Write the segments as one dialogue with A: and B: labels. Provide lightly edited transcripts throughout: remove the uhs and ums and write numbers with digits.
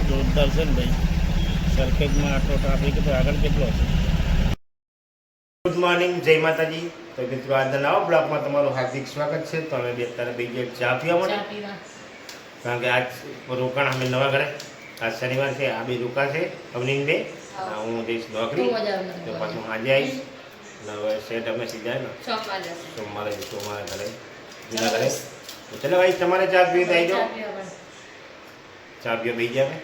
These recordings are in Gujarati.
A: જોરદાર છે ને ભાઈ. સરખેજમાં આટલો ટ્રાફિક તો આગળ કેટલો હશે. ગુડ મોર્નિંગ, જય માતાજી. તો મિત્રો આજના નવા બ્લોગમાં તમારું હાર્દિક સ્વાગત છે. તો અમે અત્યારે બે ચા પીવા મળે, કારણ કે આજ રોકાણ અમે નવા ઘરે. આજ શનિવાર છે, આ બે રોકા છે અવનીન બે. હું જઈશ નોકરી, તો પાછું આજે આવીશ. હવે સેટ અમે સીધા ને સોમવારે ઘરે જૂના ઘરે. તો ચલો ભાઈ, તમારે ચા પીવી આવી જાઓ. ચા પીવા બેસી જાય.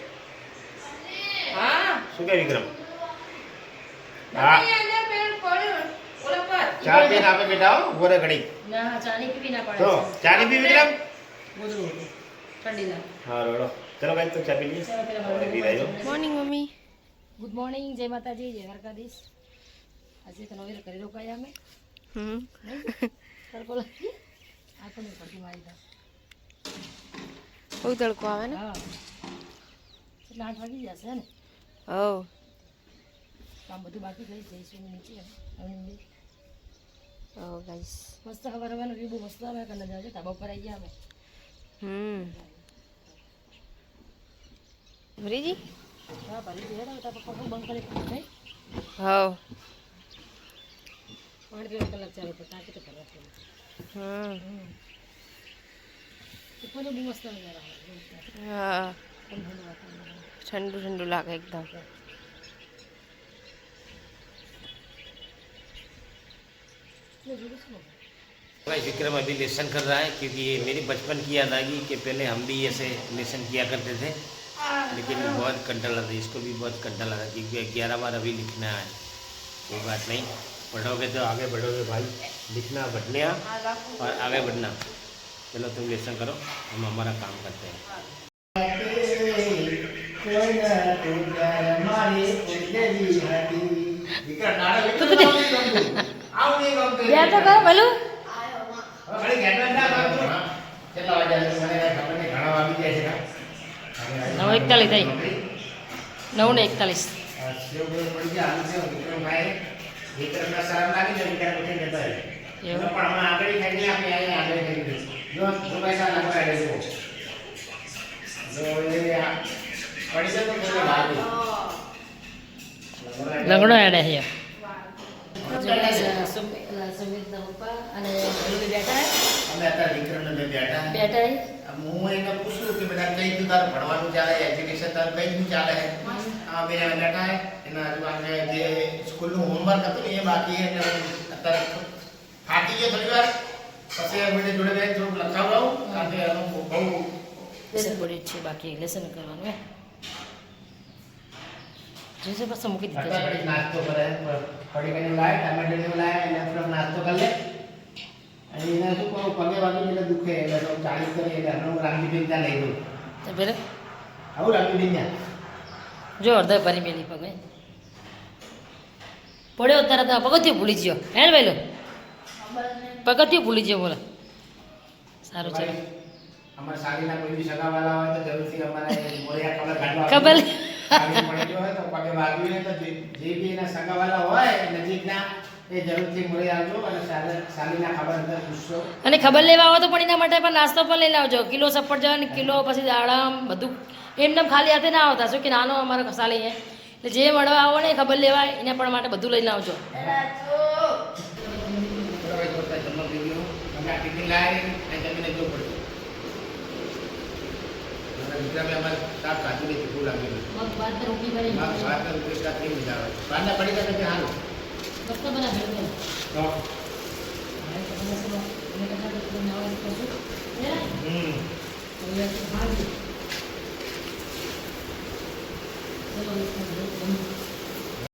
A: શું કે વિક્રમ? હા, ચા પીને આપે બેટા હો. બોરે ઘડી તો ચા નહીં પી વિક્રમ? હા રોડો. ચલો ભાઈ, તો ચા પી લઈએ.
B: Morning mummy.
C: ગુડ મોર્નિંગ, જય માતાજી, જય દ્વારકાધીશ. આજે તો નવી કરી રોકાયા અમે. તડકો લાગી આ તો નહીં પડતી મારી તો.
B: બહુ તડકો આવે ને.
C: હા, એટલે 8 વાગી જશે ને.
B: હો
C: કામ બધું બાકી થઈ જઈશું નીચે. હવે
B: ઓ ગાઈસ,
C: મસ્ત ખબર હવાનું વ્યૂ બહુ મસ્ત આવે. કને જાવ ધાબા પર આવી ગયા અમે.
B: ભરીજી.
C: હા, ભરી દે હેડા. તારા પપ્પા બંધ કરી નહીં.
B: હા.
C: 8 કલાક ચાલે તો ટાંકી તો કરવા પડે. ઉપર બહુ મસ્ત નજારા આવે.
B: હા, ठंडू ठंडू लागे एकदम.
A: भाई विक्रम अभी लेसन कर रहा है, क्योंकि ये मेरी बचपन की याद आ गई कि पहले हम भी ऐसे लेसन किया करते थे, लेकिन बहुत कंटाला था. इसको भी बहुत कंटाला था, क्योंकि 11 बार अभी लिखना है. कोई बात नहीं, पढ़ोगे तो आगे बढ़ोगे भाई. लिखना बढ़ने और आगे बढ़ना. चलो तुम लेसन करो, हम हमारा काम करते हैं.
C: બે તો કરો પેલું. 9:41 થઈ. 9:41. લંગડો એડે છે. સુમિતના પપ્પા અને બેઠા
A: હું એને પૂછ્યું કે બેટા કઈ તું તારું ભણવાનું ચાલે, એજ્યુકેશન તારું કઈ નું ચાલે છે? આ બે બેઠા હે. એના હજુ આપણે જે સ્કૂલનું હોમવર્ક હતું ને એ બાકી છે. અત્યારે થાકી ગયો થોડી વાર, પછી મને જોડે બેન થોડુંક લખાવડાવું, કારણ કે એનું બહુ
C: લેસન બોર્ડ છે બાકી લેસન કરવાનું હે. જે પાછો મૂકી દીધો છે.
A: નાસ્તો કરે, થોડી કઈ લાય ટમેટાનું લાય એટલે થોડો નાસ્તો કરી લે. અને એને શું કહું, પગે વાગી એટલે દુખે, એટલે તો 40 કરી એટલે હમણાં રામજીબેન ત્યાં લઈ દઉં.
C: તો પેલે
A: આવું રામજીબેન ત્યાં
C: જો અડધો ભરી મેલી પગે પડ્યો અત્યારે તો પગથિયું ભૂલી ગયો હે ને પેલો પગથિયું ભૂલી ગયો. બોલો સારું છે.
A: અમારા સાડીના કોઈ બી સગાવાલા હોય તો જરૂરથી અમારે મોરિયા કલર કાઢવા
C: ખબર
A: સાડી પડી ગયો હોય તો પગે વાગ્યું ને તો જે બી એના સગાવાલા હોય નજીકના એ જરૂરથી મોરી આવજો અને સાડીના ખબર અંદર પૂછશો.
C: અને ખબર લેવા આવો તો પણ એના માટે પણ નાસ્તો પણ લઈને આવજો. કિલો સફરજન, કિલો પછી દાડમ બધું એમને ખાલી હાથે ના આવતા. શું કે નાનો અમારો ખસાલી છે, એટલે જે મળવા આવો ને ખબર લેવા એના પણ માટે બધું લઈને આવજો.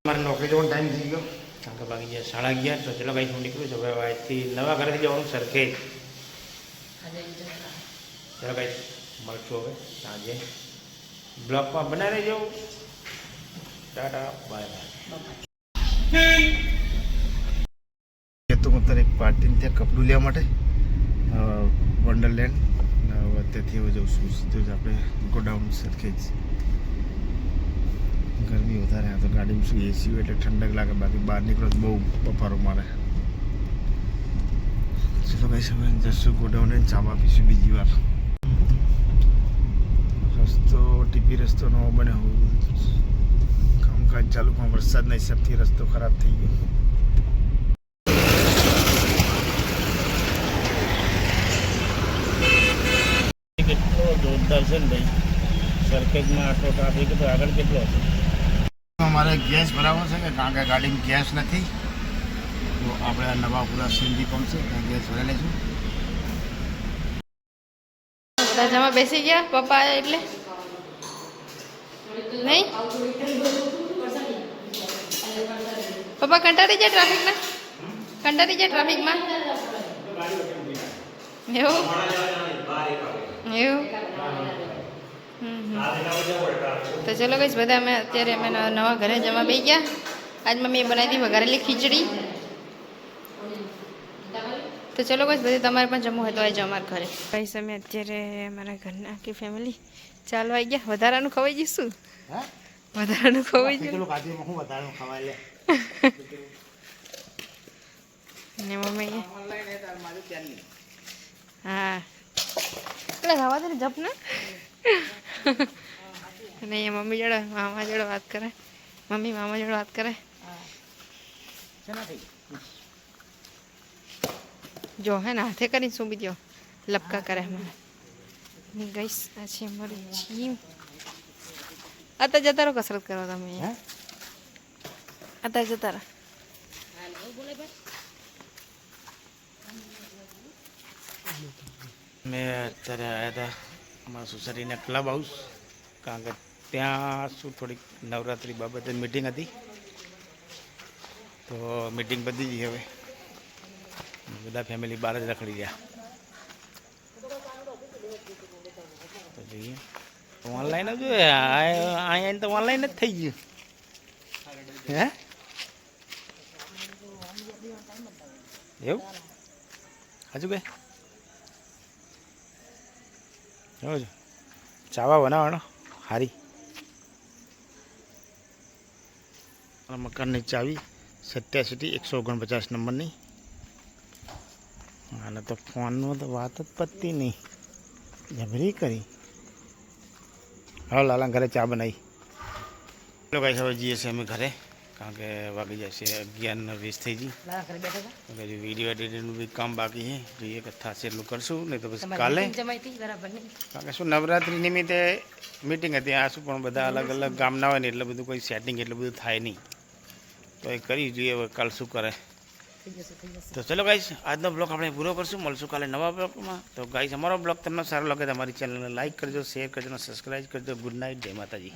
A: મારે નોકરી જવાનો ટાઈમ થઈ ગયો, કારણ કે બાકી ગયા 11:30. તો ચલો ભાઈ હું નીકળું છું. હવે આજથી નવા ઘરેથી જવાનું સરખેજ. ચલો ભાઈ મળશું હવે સાંજે બ્લોગમાં બનાવી રહેજો. Tata bye bye. તો હું અત્યારે એક પાર્ટીને ત્યાં કપડું લેવા માટે વન્ડરલેન્ડ. અત્યારથી હવે જવું છું સીધું જ આપણે ગોડાઉન સરખેજ. ગરમી વધારે, આ તો ગાડીમાં શું એસી હોય એટલે ઠંડક લાગે, બાકી બહાર નીકળો તો બહુ બફારો મારે. ચલો ભાઈ સમય જશું ગોડાઉન ચાવા પીશું બીજી વાર. રસ્તો ટીપી રસ્તો નવો બન્યો કામકાજ ચાલુ પણ વરસાદના હિસાબથી રસ્તો ખરાબ થઈ ગયો. કેટલો જોરદાર છે ને ભાઈ, સરખેજમાં આટલો ટ્રાફિક તો આગળ કેટલો હશે. અમારે ગેસ ભરાવો છે કે કારણ કે ગાડીમાં ગેસ નથી, તો આપણે આ નવાપુરા સીએનજી પંપ છે ત્યાં ગેસ ભરાઈ લઈશું.
B: બધા જમા બેસી ગયા પપ્પા એટલે નહીં પપ્પા કંટાળી જાય ટ્રાફિકમાં, કંટાળી જાય ટ્રાફિકમાં એવું એવું. તો ચલો કઈશ બધા અમે અત્યારે અમે નવા ઘરે જમવા બેસી ગયા. આજ મમ્મીએ બનાવી હતી વઘારેલી ખીચડી. તો ચલો કઈશ બધી તમારે પણ જમવું હોય તો આવી જાઓ અમારા ઘરે. કઈશ અમે અત્યારે અમારા ઘરના આખી ફેમિલી ચાલવા આવી ગયા. વધારાનું ખવાઈ જઈશું, વધારાનું ખવાઈ ગયું ને મમ્મી. હા એટલે ખાવા દે ને જપ ને. અને અહીંયા મમ્મી જોડે મામા જોડે વાત કરે, મમ્મી મામા જોડે વાત કરે. જો હે ને હાથે કરીને સૂંબી દો, લપકા કરે અમારે. ગઈશ આ છે અમારી જીમ. અત્યારે જતા રહો કસરત કરવા તમે અહીંયા, અત્યારે જતા રહો. મેં અત્યારે આવ્યા હતા અમારા સોસાયટીના ક્લબ હાઉસ, કારણ કે ત્યાં શું થોડીક નવરાત્રિ બાબતે મિટિંગ હતી, તો મિટિંગ પતી ગઈ. હવે બધા ફેમિલી બહાર જ રખડી ગયા. તો જોઈએ ઓનલાઈન જ અહીંયા તો ઓનલાઈન જ થઈ ગયું. હે એવું હજુ કે જો ચાવા બનાવવાનો હારી મકાનની ચાવી 87-149 નંબરની. આને તો ફોનનું તો વાત જ પતતી નહીં, જબરી કરી. હવે લાલા ઘરે ચા બનાવી. લોકો હવે જઈએ છીએ અમે ઘરે, કારણ કે વાગી જાય છે 11:20 થઈ ગઈ. હજુ વિડીયો એડિટિંગનું બી કામ બાકી છે, જોઈએ કે થશે એટલું કરશું, નહીં તો પછી કાલે. કારણ કે શું નવરાત્રિ નિમિત્તે મિટિંગ હતી આ શું, પણ બધા અલગ અલગ ગામના હોય ને એટલે બધું કોઈ સેટિંગ એટલું બધું થાય નહીં, તો એ કરી જોઈએ હવે કાલ શું કરે. તો ચલો ગાઈસ આજનો બ્લોગ આપણે પૂરો કરશું, મળશું કાલે નવા બ્લોગમાં. તો ગાઈસ અમારો બ્લોગ તમને સારો લાગે તો અમારી ચેનલને લાઈક કરજો, શેર કરજો અને સબસ્ક્રાઈબ કરજો. ગુડ નાઇટ, જય માતાજી.